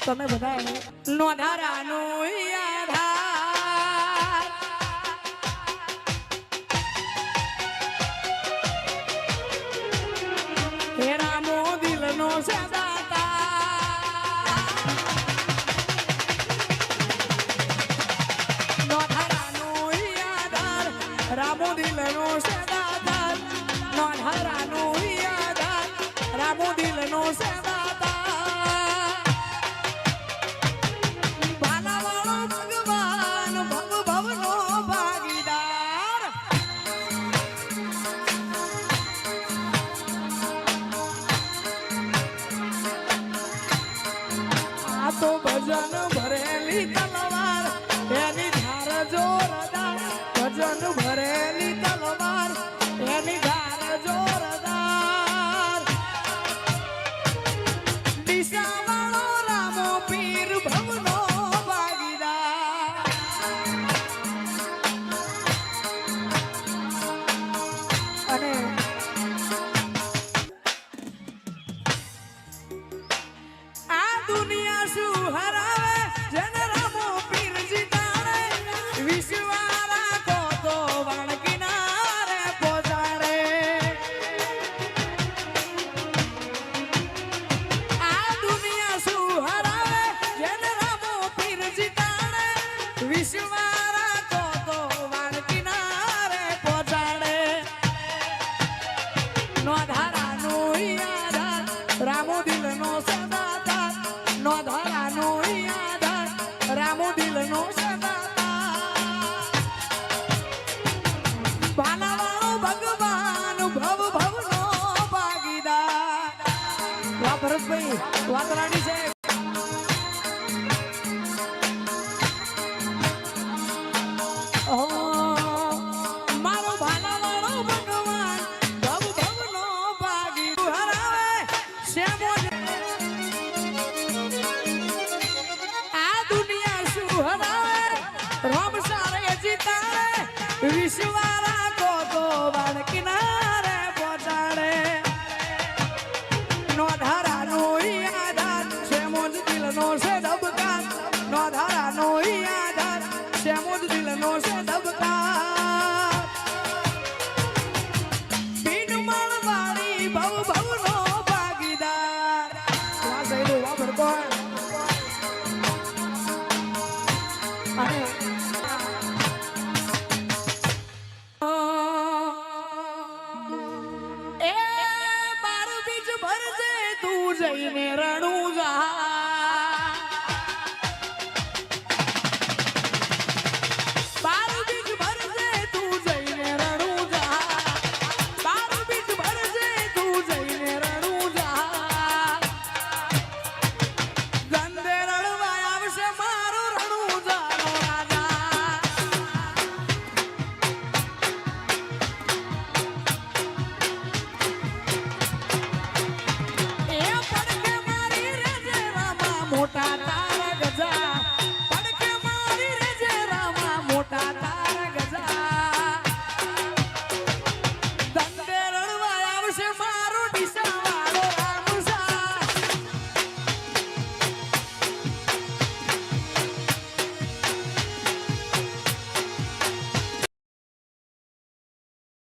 તમે બધા નોંધારાનું આધાર હે રામો દિલનો સદાતા નોંધારાનું આધાર રામો દિલનો સદાતા નોંધારાનું આધાર રામો દિલનો સદાતા તો ભજન ભરેલી તલવાર એની ધાર જોરદાર ભજન ભરેલી તલવાર એની ધાર જોરદાર દિશા વાળો રામો પીર ભવનો ભાગીદાર અને આ દુનિયા શું હરાવે જેને રામો પીર જીતાડે વિશ્વારા કો તો વાણ કિનારે પહોંચાડે આ દુનિયા શું હરાવે જેને રામો પીર જીતાડે વિશ્વારા કો તો વાણ કિનારે પહોંચાડે નો ધારાનું આધાર રામો દિલનો સદાતા નો ધારાનો આધાર રામો દિલનો સદાતા ભાલાવાળો ભગવાન ભવ ભવનો ભાગીદાર વાહ ભરતભાઈ વાતરાણી છે મારો ભાલાવાળો ભગવાન ભવ ભવનો ભાગીદાર હરાવે શ્યામો રામ સારે જીતાડે વિશ્વારા કો તો વાણ કિનારે પહોંચાડે નો ધારાનો આધાર છે મોજ દિલનો છે ધબકાર નો ધારાનો આધાર છે મોજ દિલનો છે ધબકાર બિન માણવાળી ભવ ભવનો ભાગીદાર વાહ સૈડું વાહ ભરકોણ અને એ બાર બીજ ભરજે તું જઈને રણું જા